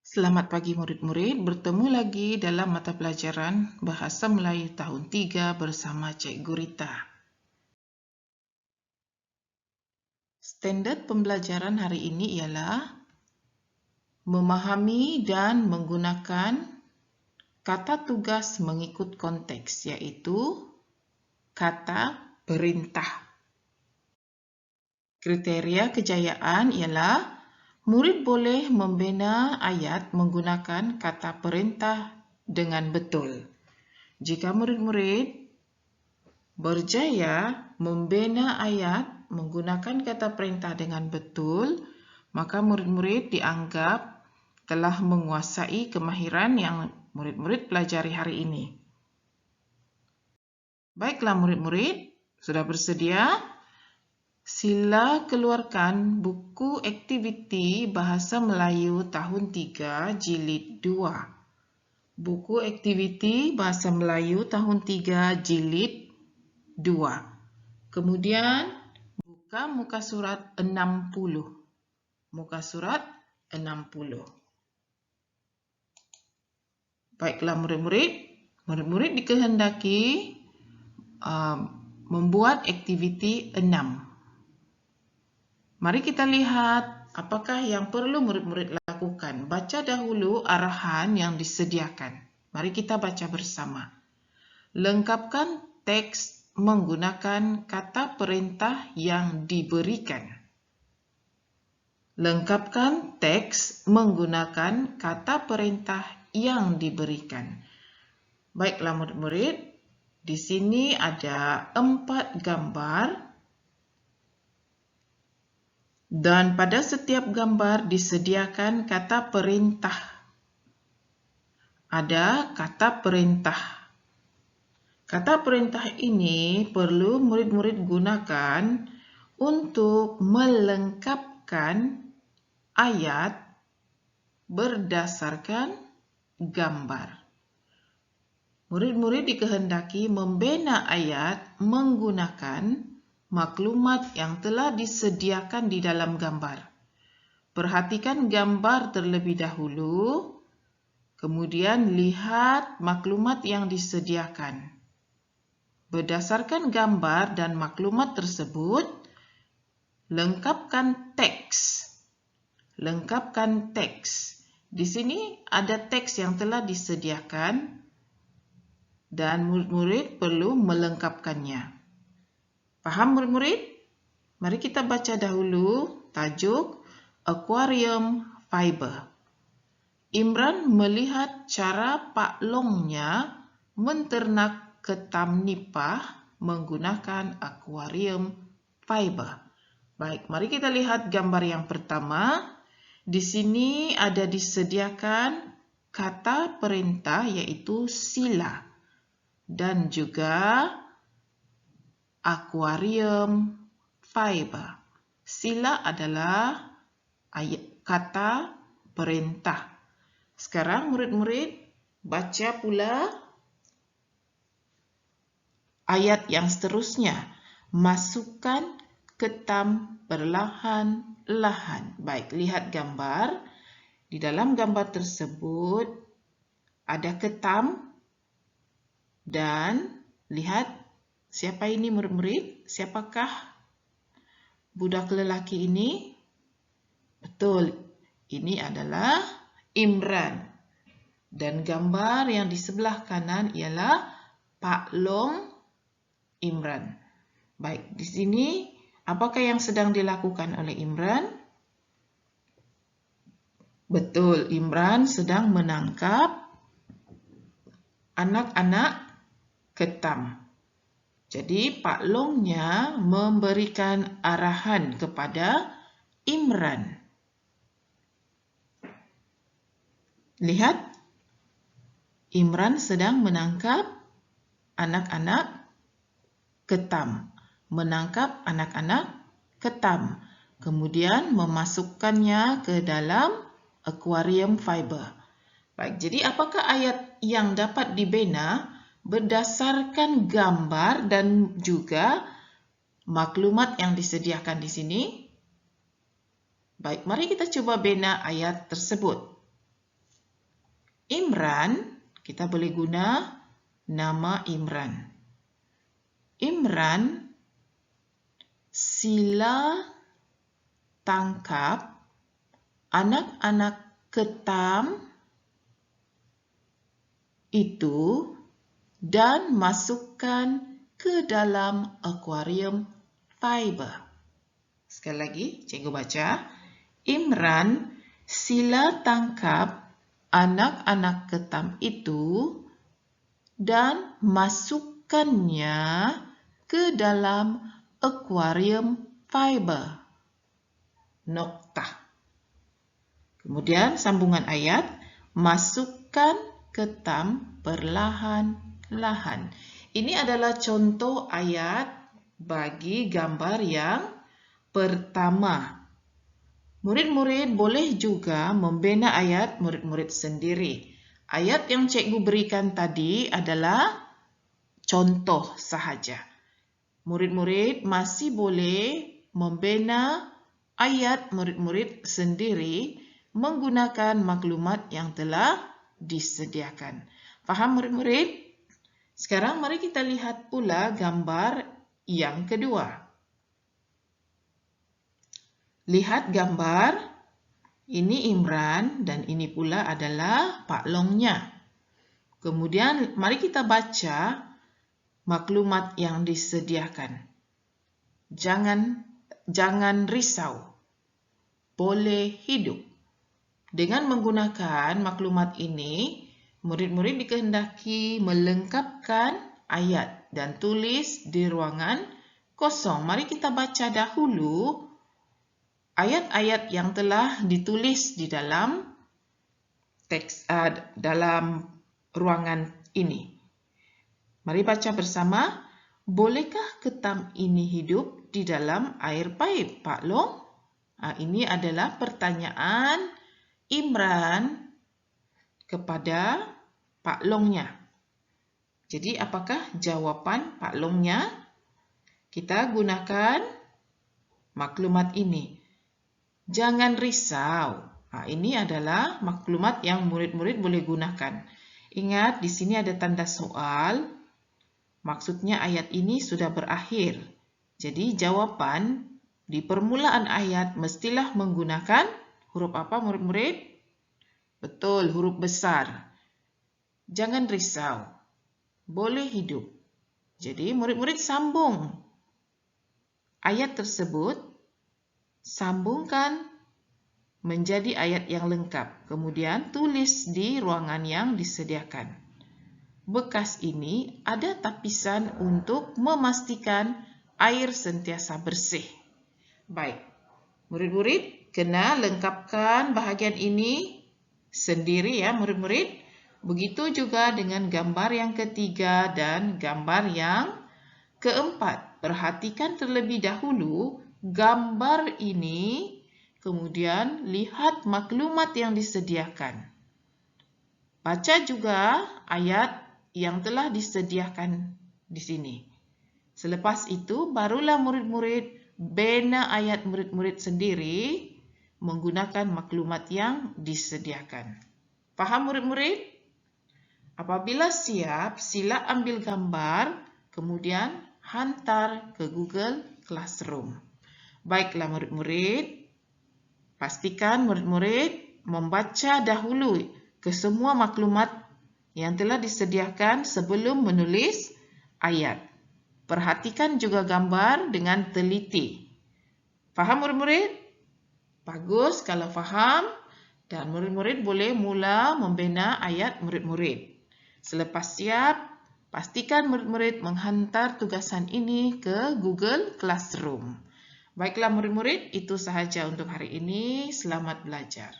Selamat pagi murid-murid, bertemu lagi dalam mata pelajaran Bahasa Melayu tahun 3 bersama Cikgu Rita. Standard pembelajaran hari ini ialah memahami dan menggunakan kata tugas mengikut konteks, iaitu kata perintah. Kriteria kejayaan ialah murid boleh membina ayat menggunakan kata perintah dengan betul. Jika murid-murid berjaya membina ayat menggunakan kata perintah dengan betul, maka murid-murid dianggap telah menguasai kemahiran yang murid-murid pelajari hari ini. Baiklah murid-murid, sudah bersedia? Sila keluarkan buku aktiviti Bahasa Melayu tahun 3 jilid 2. Buku aktiviti Bahasa Melayu tahun 3 jilid 2. Kemudian buka muka surat 60. Muka surat 60. Baiklah murid-murid dikehendaki membuat aktiviti 6. Mari kita lihat apakah yang perlu murid-murid lakukan. Baca dahulu arahan yang disediakan. Mari kita baca bersama. Lengkapkan teks menggunakan kata perintah yang diberikan. Lengkapkan teks menggunakan kata perintah yang diberikan. Baiklah murid-murid, di sini ada 4 gambar. Dan pada setiap gambar disediakan kata perintah. Ada kata perintah. Kata perintah ini perlu murid-murid gunakan untuk melengkapkan ayat berdasarkan gambar. Murid-murid dikehendaki membina ayat menggunakan maklumat yang telah disediakan di dalam gambar. Perhatikan gambar terlebih dahulu, kemudian lihat maklumat yang disediakan. Berdasarkan gambar dan maklumat tersebut, lengkapkan teks. Lengkapkan teks. Di sini ada teks yang telah disediakan dan murid-murid perlu melengkapkannya. Paham murid-murid? Mari kita baca dahulu tajuk Aquarium Fiber. Imran melihat cara Pak Longnya menternak ketam nipah menggunakan akuarium fiber. Baik, mari kita lihat gambar yang pertama. Di sini ada disediakan kata perintah yaitu sila dan juga akuarium fiber. Sila adalah kata perintah. Sekarang murid-murid baca pula ayat yang seterusnya. Masukkan ketam perlahan-lahan. Baik, lihat gambar. Di dalam gambar tersebut ada ketam dan lihat siapa ini murid-murid? Siapakah budak lelaki ini? Betul, ini adalah Imran. Dan gambar yang di sebelah kanan ialah Pak Long Imran. Baik, di sini apakah yang sedang dilakukan oleh Imran? Betul, Imran sedang menangkap anak-anak ketam. Jadi Pak Longnya memberikan arahan kepada Imran. Lihat, Imran sedang menangkap anak-anak ketam. Menangkap anak-anak ketam. Kemudian memasukkannya ke dalam akuarium fiber. Baik, jadi apakah ayat yang dapat dibina berdasarkan gambar dan juga maklumat yang disediakan di sini? Baik, mari kita coba bina ayat tersebut. Imran, kita boleh guna nama Imran. Imran, sila tangkap anak-anak ketam itu dan masukkan ke dalam akuarium fiber. Sekali lagi, cikgu baca. Imran, sila tangkap anak-anak ketam itu dan masukkannya ke dalam akuarium fiber. Noktah. Kemudian sambungan ayat, masukkan ketam perlahan-lahan. Ini adalah contoh ayat bagi gambar yang pertama. Murid-murid boleh juga membina ayat murid-murid sendiri. Ayat yang cikgu berikan tadi adalah contoh sahaja. Murid-murid masih boleh membina ayat murid-murid sendiri menggunakan maklumat yang telah disediakan. Faham murid-murid? Sekarang mari kita lihat pula gambar yang kedua. Lihat gambar, ini Imran dan ini pula adalah Pak Longnya. Kemudian mari kita baca maklumat yang disediakan. Jangan risau, boleh hidup. Dengan menggunakan maklumat ini, murid-murid dikehendaki melengkapkan ayat dan tulis di ruangan kosong. Mari kita baca dahulu ayat-ayat yang telah ditulis di dalam teks dalam ruangan ini. Mari baca bersama. Bolehkah ketam ini hidup di dalam air paip, Pak Long? Ini adalah pertanyaan Imran kepada Pak Longnya. Jadi apakah jawaban Pak Longnya? Kita gunakan maklumat ini. Jangan risau. Ini adalah maklumat yang murid-murid boleh gunakan. Ingat, di sini ada tanda soal. Maksudnya ayat ini sudah berakhir. Jadi jawaban di permulaan ayat mestilah menggunakan huruf apa murid-murid? Betul, huruf besar. Jangan risau. Boleh hidup. Jadi murid-murid sambung ayat tersebut. Sambungkan menjadi ayat yang lengkap. Kemudian tulis di ruangan yang disediakan. Bekas ini ada tapisan untuk memastikan air sentiasa bersih. Baik, murid-murid kena lengkapkan bahagian ini sendiri ya murid-murid. Begitu juga dengan gambar yang ketiga dan gambar yang keempat. Perhatikan terlebih dahulu gambar ini, kemudian lihat maklumat yang disediakan. Baca juga ayat yang telah disediakan di sini. Selepas itu, barulah murid-murid bina ayat murid-murid sendiri menggunakan maklumat yang disediakan. Faham murid-murid? Apabila siap, sila ambil gambar, kemudian hantar ke Google Classroom. Baiklah murid-murid, pastikan murid-murid membaca dahulu ke semua maklumat yang telah disediakan sebelum menulis ayat. Perhatikan juga gambar dengan teliti. Faham murid-murid? Bagus kalau faham, dan murid-murid boleh mula membina ayat murid-murid. Selepas siap, pastikan murid-murid menghantar tugasan ini ke Google Classroom. Baiklah murid-murid, itu sahaja untuk hari ini. Selamat belajar.